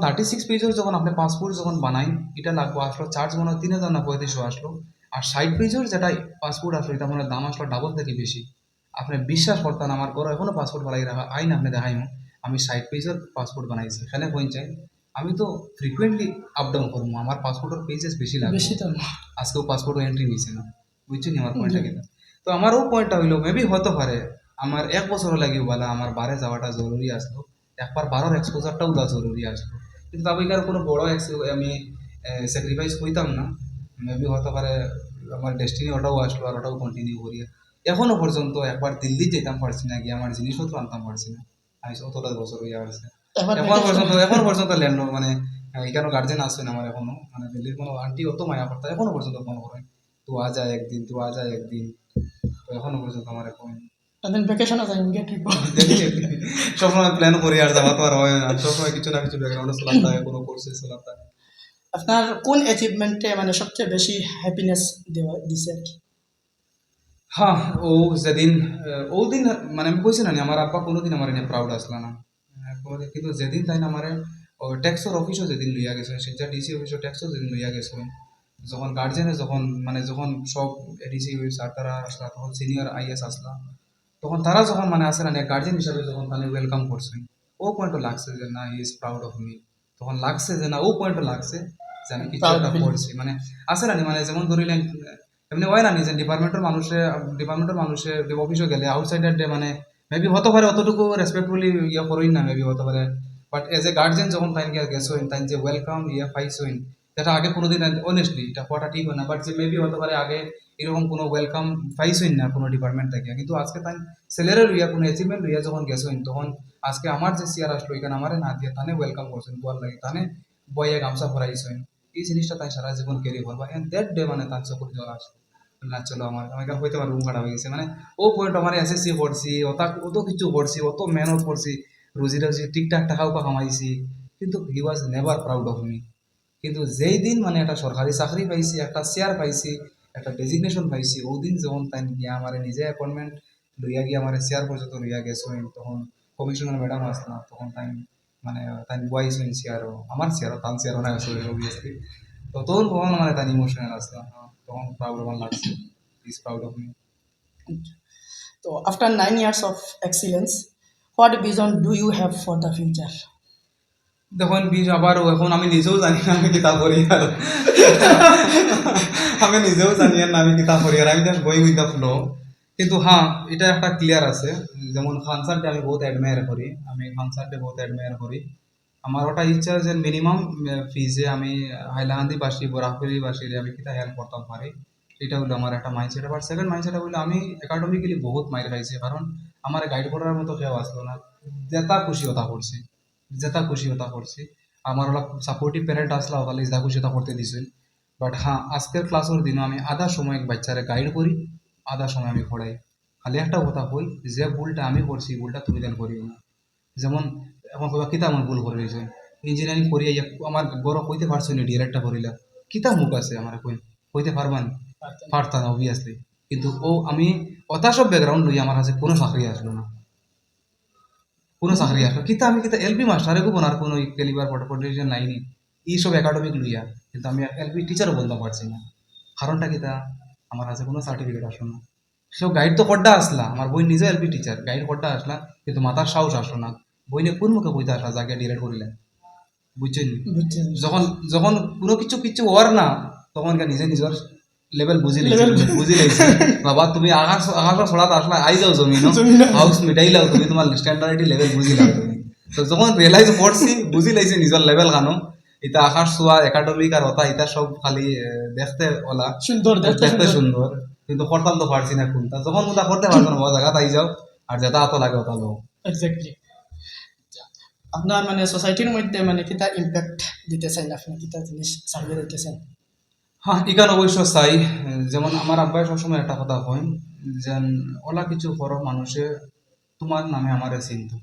36 পেজর যখন আপনি পাসপোর্ট যখন বানাই, এটা লাগবে আসলো চার্জ মনে হয় 3,000 না 3500 আসলো। আর 60 পেজর যেটা পাসপোর্ট আসলো এটা মনে হয় দাম আসলো ডাবল থেকে বেশি। আপনি বিশ্বাস করতেন আমার ঘরে এখনো পাসপোর্ট বানাই রাখা আইন আপনি দেখাইমো, আমি 60 পেজের পাসপোর্ট বানাইছি এখানে কোন চাই আমি তো ফ্রিকুয়েন্টলি আপ ডাউন করবো আমার পাসপোর্টের পেজেস বেশি লাগবে বেশি তো না। আজকেও পাসপোর্ট এন্ট্রি নিয়েছে না বুঝছেন আমার পয়েন্টটা জি। কিন্তু তো আমারও পয়েন্টটা হইলো মেবি হতে পারে আমার 1 বছর লাগিও বলা আমার বারে যাওয়াটা জরুরি আসলো একবার বারোর এক্সপোজারটাও দেওয়া জরুরি আসলো কিন্তু তবে এখানে কোনো বড় আমি স্যাক্রিফাইস করতাম না মেবি হতে পারে আমার ডেস্টিনি ওটাও আসলো আর ওটাও কন্টিনিউ করি এখনো পর্যন্ত একবার দিল্লি যেতাম পারছি না গিয়ে আমার জিনিসপত্র আনতাম পারছি না আমি অতটা বছর হয়ে আসছে এবার এখন পর্যন্ত ল্যান্ড মানে এখানে গার্জেন আসছেন আমার এখনো মানে দিল্লির কোনো আন্টি অত মায়া করতে এখনো পর্যন্ত ফোন করে তুই আ যায় একদিন তুই আ যায় একদিন তো এখনো পর্যন্ত আমার এখন দেন ভ্যাকেশন আছে ইন্ডিয়া ট্রিপ। সবসময় প্ল্যান করি আর যাওয়া তো আর হয় না সবসময় কিছু না কিছু ব্যাকগ্রাউন্ডে চলাতে হয় কোনো কোর্সে চলাতে হয় আপনার কোন অ্যাচিভমেন্টে মানে সবচেয়ে বেশি হ্যাপিনেস দেওয়া দিছে আর কি? হ্যাঁ ও যেদিন ও দিন মানে আমি কইছি না নি, আমার আব্বা কোনোদিন আমার এনে প্রাউড আসলা না কিন্তু যেদিন তাই না আমার ট্যাক্সর অফিসও যেদিন লইয়া গেছে সেটা ডিসি অফিসও ট্যাক্সও যেদিন লইয়া গেছে যখন গার্জেনে যখন মানে যখন সব এডিসি স্যার তারা আসলা তখন সিনিয়র আইএস আসলা তখন তারা যখন মানে আসে না গার্জেন হিসাবে যখন তাহলে ওয়েলকাম করছেন ও পয়েন্টও লাগছে যে না he is proud of me তখন লাগছে যে না ও পয়েন্টও লাগছে যে আমি কিছু Proud একটা feel. করছি মানে আসে না নি, মানে যেমন ধরিলেন এমনি হয় না নিজে ডিপার্টমেন্টের মানুষে অফিসে গেলে আউটসাইডার ডে মানে মেবি হতে পারে অতটুকু রেসপেক্টফুলি ইয়ে করই না মেবি হতে পারে বাট এজ এ গার্জেন যখন তাই গিয়ে গেছোইন তাই যে ওয়েলকাম ইয়ে পাইছোইন যেটা আগে কোনোদিন অনেস্টলি এটা হওয়াটা ঠিক হয় না বাট যে মেবি হতে পারে আগে এরকম কোনো ওয়েলকাম পাইছোইন না কোনো ডিপার্টমেন্ট থেকে কিন্তু আজকে তাই স্যালারি লইয়া কোনো অ্যাচিভমেন্ট লইয়া যখন গেছোইন তখন আজকে আমার যে চেয়ার আসলো এখানে আমারে না দিয়ে তানে ওয়েলকাম করছেন বল লাগে তানে বইয়ে গামছা ভরাইছেন এই জিনিসটা তাই সারা জীবন ক্যারি করবা এন্ড দ্যাট ডে মানে তার চোখের জল আসলো না চলো আমার হইতে পারে রুম ভাড়া হয়ে গেছে মানে ও পয়েন্ট আমার এসএসসি পড়ছি অত কিছু পড়ছি অত মেহনত করছি রুজি রুজি ঠিকঠাক টাকাও কামাইছি কিন্তু he was never proud of me কিন্তু যেই দিন মানে একটা সরকারি চাকরি পাইছি একটা চেয়ার পাইছি একটা ডেজিগনেশন পাইছি ওই দিন যখন তাই গিয়া আমার নিজে অ্যাপয়েন্টমেন্ট লইয়া গিয়ে আমার চেয়ার পর্যন্ত লইয়া গেছো তখন কমিশনার ম্যাডাম আসলাম তখন তাই মানে তাই বয়সেন চেয়ারও আমার চেয়ারও তার চেয়ারও না অবভিয়াসলি তো তখন মানে তাই ইমোশনাল আসলাম তখন প্রাউড আমার লাগছে ইজ প্রাউড অফ মি তো after 9 years of excellence, what vision do you have for the future? দেখুন বিষ আবারও এখন আমি নিজেও জানি না আমি কিতাব পড়ি আর আমি নিজেও জানি না আমি কিতাব পড়ি আর আমি just going with the flow কিন্তু হ্যাঁ এটা একটা ক্লিয়ার আছে যেমন খান স্যারকে আমি বহুত অ্যাডমায়ার করি আমি খান স্যারকে বহুত অ্যাডমায়ার করি আমার ওটা ইচ্ছা যে মিনিমাম ফিজে আমি হাইলাকান্দিবাসী বরাকপুরিবাসীর আমি কিতা হেল্প করতাম পারি এটা হলো আমার একটা মাইন্ডসেট আবার সেকেন্ড মাইন্ডসেট হলো আমি একাডেমিক্যালি বহুত মাইর খাইছি কারণ আমার গাইড করার মতো কেউ আসলো না যেটা খুশি ওটা করছি যেটা খুশি ওটা করছি আমার ওলা সাপোর্টিভ প্যারেন্ট আসলা ওখানে যা খুশি ওটা করতে দিছিল বাট হ্যাঁ আজকের ক্লাসের দিনও আমি আধা সময় বাচ্চারে গাইড করি আধা সময় আমি পড়াই খালি একটা কথা কই যে ভুলটা আমি করছি ভুলটা তুমি যেন করিও না যেমন এখন কবা কিতা আমার ভুল করে রয়েছে ইঞ্জিনিয়ারিং করিয়া আমার বড় কইতে পারছো নি ডিরেক্টটা করিলা কিতা মুখ আছে আমার কইতে পারবান পারতাম অবভিয়াসলি কিন্তু ও আমি অতা সব ব্যাকগ্রাউন্ড লই আমার কাছে কোনো চাকরি আসলো না কোনো চাকরি আসলো কিতা আমি কিতা এলপি মাস্টারে গো আর কোনো ক্যালিবার পটেনশিয়াল নাইনি এইসব একাডেমিক লইয়া কিন্তু আমি এলপি টিচারও বলতে পারছি না কারণটা কিতা আমার কাছে কোনো সার্টিফিকেট আসলো না সেও গাইড তো করডা আসলা আমার বই নিজে এলপি টিচার গাইড করডা আসলা কিন্তু মাথার সাহস আসলো না বই নিয়ে কোন মুখে বইতে আসলা যাকে ডিলেট করিলেন বুঝছেন বুঝছেন? যখন যখন কোনো কিছু কিছু ওর না তখন নিজে নিজের লেভেল বুঝি লাইছে বাবা তুমি আকাশ ছড়াত আসলা আই যাও জমিন হাউস মিটাইলাও তুমি তোমার স্ট্যান্ডার্ডি লেভেল বুঝিলাও তুমি তো যখন রিয়েলাইজ করছি বুঝি লাইছে নিজের লেভেল কানো এটা আকাশ ছোঁয়া একাডেমিক আর ওটা এটা সব খালি দেখতে ওলা সুন্দর দেখতে সুন্দর কিন্তু করতাম তো পারছি না কোনটা যখন ওটা করতে পারছো না জায়গা তাই যাও আর যেটা এত লাগে ওটা লো এক্স্যাক্টলি। আপনার মানে সোসাইটির মধ্যে মানে কিতা ইম্প্যাক্ট দিতে চান, আপনি কিতা জিনিস ছাড়িয়ে দিতে চান? হ্যাঁ ইকান অবশ্য চাই যেমন আমার আব্বাই সবসময় একটা কথা কয় যেন ওলা কিছু করো মানুষে তোমার নামে আমারে চিনতো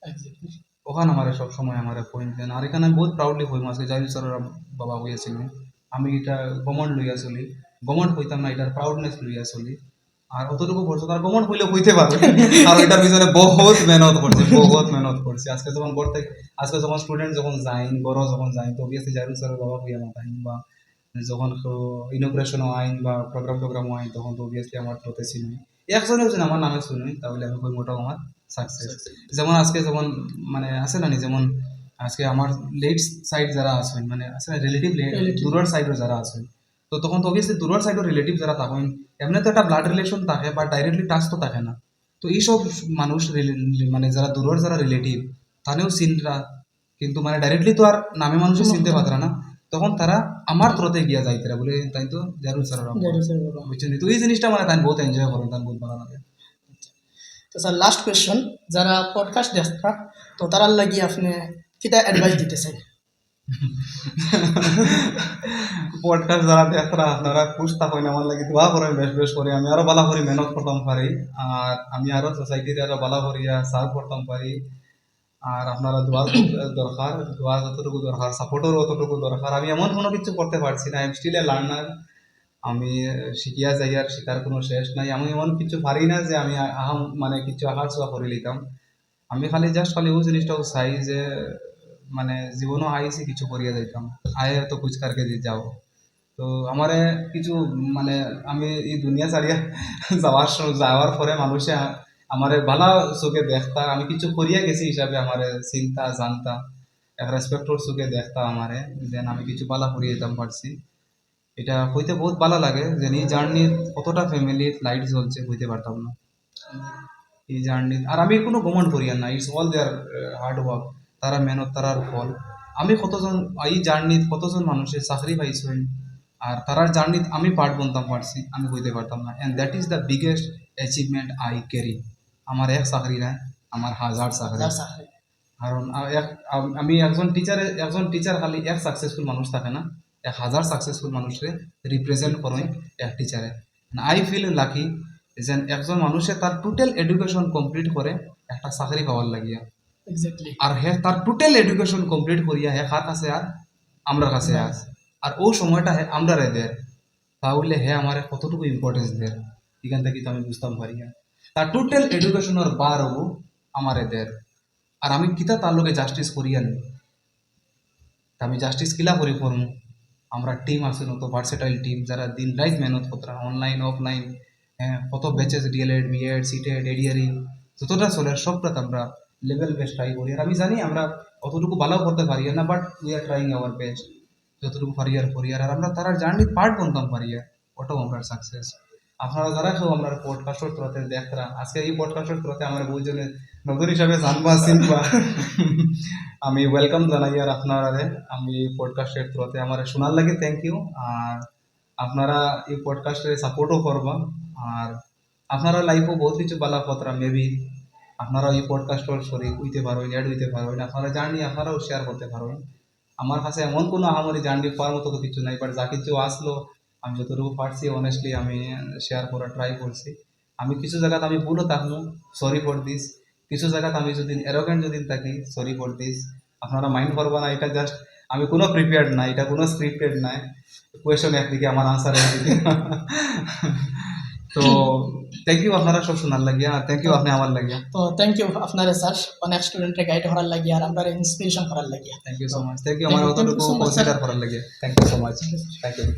Exactly. ওখানে আমারে সবসময় আমারে কইন দেন আর এখানে আমি বহুত প্রাউডলি কই আজকে জাহিদ স্যারের বাবা হইয়াছিল আমি এটা গমন লইয়া চলি গমন কইতাম না এটার প্রাউডনেস লইয়া চলি আর অতটুকু করছো তার গমন হইলে কইতে পারবে আর এটার পিছনে বহুত মেহনত করছি আজকে যখন স্টুডেন্ট যখন যাইন বড় যখন যাইন তো অবভিয়াসলি জাহিদ স্যারের বাবা হইয়া মাতাইন বা যখন ইনোগ্রেশন আইন বা প্রোগ্রাম আইন তখন তো অবভিয়াসলি আমার থ্রোতে চিনি একজনে যদি আমার নামে শুনি তাহলে আমি কই মোটাও আমার সাকসেস। যেমন আজকে যেমন মানে আছে না নি, যেমন আজকে আমার লেট সাইড যারা আছেন মানে আছে না রিলেটিভ Relative. দূরের সাইডও যারা আছেন, তো তখন তো অবভিয়াসলি দূরের সাইডও রিলেটিভ যারা থাকেন এমনি তো একটা ব্লাড রিলেশন থাকে বা ডাইরেক্টলি টাচ তো থাকে না। তো এইসব মানুষ মানে যারা দূরের যারা রিলেটিভ তানেও চিনরা, কিন্তু মানে ডাইরেক্টলি তো আর নামে মানুষই চিনতে পারতরা না, তখন তারা আমার থ্রোতে গিয়া যাইতরা বলে তাই তো জারুল sir That is it, baba. বুঝছেন। তো এই জিনিসটা মানে তাই বহুত এনজয় করেন, তাই বহুত ভালো লাগে। তো স্যার লাস্ট কোয়েশ্চন, যারা পডকাস্ট দেখতা তো তারার লাগি আপনি কিতা অ্যাডভাইস দিতে চাই? পডকাস্ট যারা দেখরা আপনারা খুশ থাকেন, আমার লাগে দোয়া করেন বেশ বেশ করে, আমি আরো ভালো করে মেহনত করতাম পারি, আর আমি আরো সোসাইটিতে আরো ভালো করিয়া সার্ভ করতাম পারি। আর আপনারা দোয়ার দরকার, দোয়া যতটুকু দরকার, সাপোর্টেরও অতটুকু দরকার। আমি এমন কোনো কিছু করতে পারছি না, I am still a learner. আমি শিখিয়া যাই, আর শিকার কোনো শেষ নাই। আমি এমন কিছু পারি না যে আমি মানে কিছু আহার ছোঁয়া করে লিতাম। আমি খালি জাস্ট খালি ওই জিনিসটাও চাই যে মানে জীবনও আইসি কিছু করিয়া যাইতাম, আয় তো কুচকারকে দিয়ে যাও। তো আমারে কিছু মানে আমি এই দুনিয়া ছাড়িয়া যাওয়ার পরে মানুষে আমারে ভালো চোখে দেখতা, আমি কিছু করিয়া গেছি হিসাবে আমারে চিন্তা জানতা, এক রেসপেক্টর চোখে দেখতা আমারে, দেন আমি কিছু ভালো করিয়ে যেতাম পারছি। এটা হইতে বহুত ভালো লাগে যে এই জার্নির কতটা ফ্যামিলির লাইট জ্বলছে হইতে পারতাম না এই জার্নি। আর আমি কোনো গমন করি না, it's all their hard work, তারা মেহনত, তারার ফল। আমি কতজন এই জার্নি কতজন মানুষের চাকরি পাইছেন, আর তারার জার্নি আমি পার্ট বনতাম পারছি, আমি হইতে পারতাম না। And that is the biggest achievement I carry. আমার এক চাকরি নাই, আমার হাজার চাকরি। হাজার চাকরি। কারণ আমি একজন টিচার খালি এক সাকসেসফুল মানুষ থাকে না, 1000 সাকসেসফুল মানুষকে রিপ্রেজেন্ট করেন এক টিচারে। আই ফিল লাকি যে একজন মানুষে তার টোটাল এডুকেশন কমপ্লিট করে একটা চাকরি পাওয়ার লাগিয়া, এক্স্যাক্টলি। আর হে তার টোটাল এডুকেশন কমপ্লিট করিয়া হে কার কাছে আর আমরা কাছে আস, আর ও সময়টা হে আমরা রে দেয়, তাহলে হে আমার কতটুকু ইম্পর্টেন্স দেয় এখান থেকে তো আমি বুঝতাম পারি। তার টোটাল এডুকেশনের বার হবো আমারে দেয়, আর আমি কিতা তার লোকে জাস্টিস করিয়া নি, আমি জাস্টিস কিলা করি করমু। আমরা টিম আছে নত ভার্সেটাইল টিম, যারা দিন রাত মেহনত করতরা অনলাইন অফলাইন, হ্যাঁ কত ব্যাচেস ডিএলএড বিএড সিটেড এডিয়ারিং যতটা চলে সবটা আমরা লেভেল বেস্ট ট্রাই করি। আর আমি জানি আমরা অতটুকু ভালো করতে পারি না, but we are trying our best, যতটুকু পারি আর করি। আর আমরা তারা জার্নি পার্ট বনতাম পারি, আর ওটাও আমরা সাকসেস। আপনারা যারা কেউ আমরা পডকাস্টের থ্রুতে দেখরা, আজকে এই পডকাস্টের থ্রুতে আমার বইজনে নতুন হিসাবে জানবা চিনবা, আমি ওয়েলকাম জানাই। আর আপনারা আমি পডকাস্টের থ্রুতে আমার শোনার লাগে থ্যাংক ইউ। আর আপনারা এই পডকাস্টে সাপোর্টও করবা, আর আপনারা লাইফও বহুত কিছু বালা কথা মেবি আপনারা এই পডকাস্টর শরীর হইতে পারবেন, অ্যাড হইতে পারবেন, আপনারা জার্নি আপনারাও শেয়ার করতে পারবেন। আমার কাছে এমন কোনো আহামরি জার্নি পাওয়ার মতো তো কিছু নাই, বাট যা কিছু আসলো আমি যতটুকু পারছি অনেস্টলি আমি শেয়ার করার ট্রাই করছি। আমি কিছু জায়গাতে আমি ভুলও থাকবো, সরি ফর দিস। কিছু জায়গাতে আমি যদি অ্যারোগেন্ট যদি থাকি, সরি ফর দিস। আপনারা মাইন্ড করবো না, এটা জাস্ট আমি কোনো প্রিপেয়ার্ড না, এটা কোনো স্ক্রিপ্টেড নাই। কোয়েশন একদিকে আমার আনসার একদিকে। তো থ্যাংক ইউ আপনারা সব শোনার লাগিয়া, আর থ্যাংক ইউ আপনি আমার লাগিয়া। তো থ্যাংক ইউ আপনারা স্যার, অনেক স্টুডেন্টকে গাইড করার লাগিয়া আর আমরা ইন্সপিরেশন করার লাগিয়া। Thank you so much, thank you আমার অতটুকু কনসিডার করার লাগিয়া। Thank you so much, thank you.